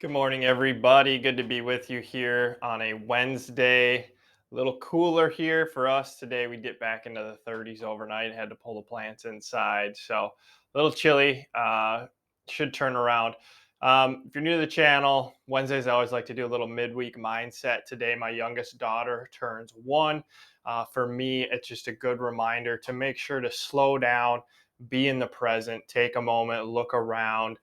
Good morning, everybody. Good to be with you here on a Wednesday. A little cooler here for us today. We dipped back into the 30s overnight. Had to pull the plants inside, so a little chilly. Should turn around. If you're new to the channel, Wednesdays I always like to do a little midweek mindset. Today, my youngest daughter turns 1. For me, it's just a good reminder to make sure to slow down, be in the present, take a moment, look around,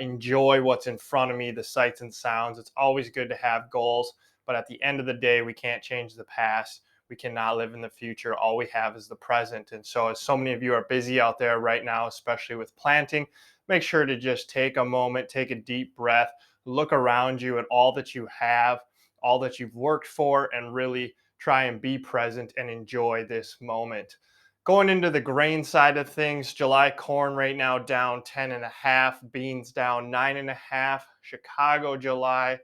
enjoy what's in front of me, the sights and sounds. It's always good to have goals, but at the end of the day, we can't change the past. We cannot live in the future. All we have is the present. And so, as so many of you are busy out there right now, especially with planting, make sure to just take a moment, take a deep breath, look around you at all that you have, all that you've worked for, and really try and be present and enjoy this moment. Going into the grain side of things, July corn right now down 10 and a half, beans down 9 and a half, July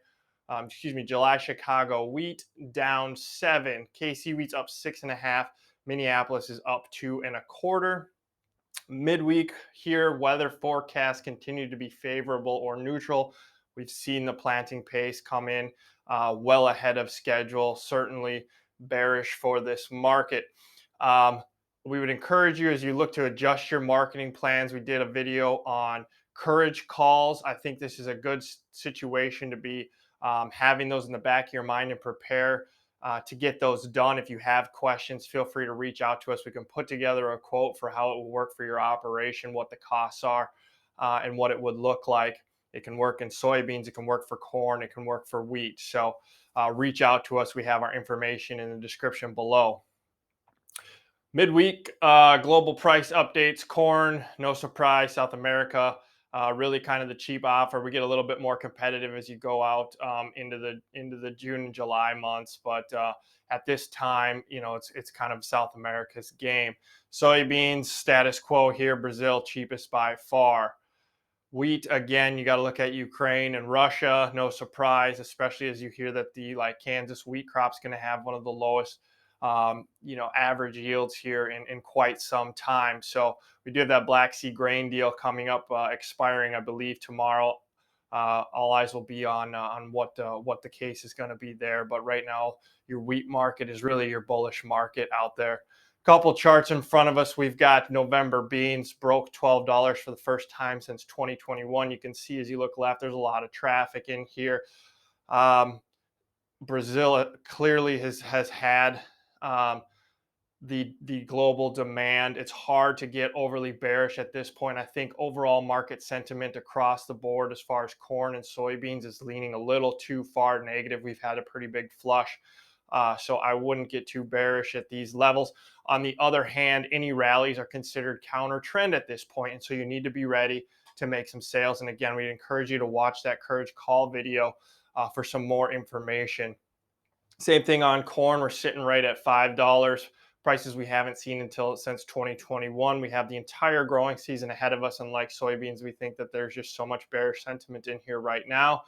Chicago wheat down 7, KC wheat's up 6.5, Minneapolis is up 2.25. Midweek here, weather forecasts continue to be favorable or neutral. We've seen the planting pace come in well ahead of schedule, certainly bearish for this market. We would encourage you as you look to adjust your marketing plans. We did a video on courage calls. I think this is a good situation to be having those in the back of your mind and prepare to get those done. If you have questions, feel free to reach out to us. We can put together a quote for how it will work for your operation, what the costs are, and what it would look like. It can work in soybeans, it can work for corn, it can work for wheat. So reach out to us. We have our information in the description below. Midweek global price updates. Corn, no surprise. South America, really kind of the cheap offer. We get a little bit more competitive as you go out into the June and July months, but at this time, it's kind of South America's game. Soybeans, status quo here. Brazil, cheapest by far. Wheat, again, you got to look at Ukraine and Russia. No surprise, especially as you hear that the Kansas wheat crop's going to have one of the lowest average yields here in quite some time. So we do have that Black Sea grain deal coming up, expiring, I believe, tomorrow. All eyes will be on what the case is going to be there. But right now, your wheat market is really your bullish market out there. Couple charts in front of us. We've got November beans broke $12 for the first time since 2021. You can see as you look left, there's a lot of traffic in here. Brazil clearly has had the global demand. It's hard to get overly bearish at this point. I think overall market sentiment across the board as far as corn and soybeans is leaning a little too far negative. We've had a pretty big flush. So I wouldn't get too bearish at these levels. On the other hand, any rallies are considered counter trend at this point, and so you need to be ready to make some sales. And again, we'd encourage you to watch that courage call video for some more information. Same thing on corn. We're sitting right at $5. Prices we haven't seen since 2021. We have the entire growing season ahead of us, and like soybeans, we think that there's just so much bearish sentiment in here right now.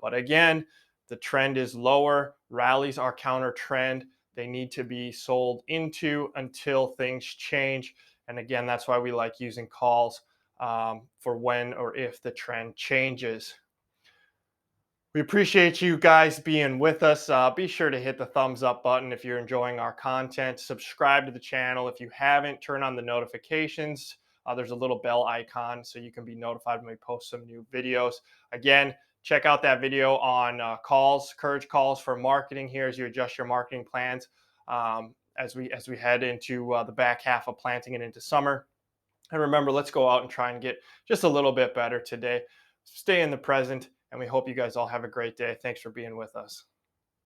But again, the trend is lower. Rallies are counter trend. They need to be sold into until things change. And again, that's why we like using calls for when or if the trend changes. We appreciate you guys being with us. Be sure to hit the thumbs up button if you're enjoying our content. Subscribe to the channel. If you haven't, turn on the notifications. There's a little bell icon so you can be notified when we post some new videos. Again, check out that video on courage calls for marketing here as you adjust your marketing plans as we head into the back half of planting and into summer. And remember, let's go out and try and get just a little bit better today. Stay in the present, and we hope you guys all have a great day. Thanks for being with us.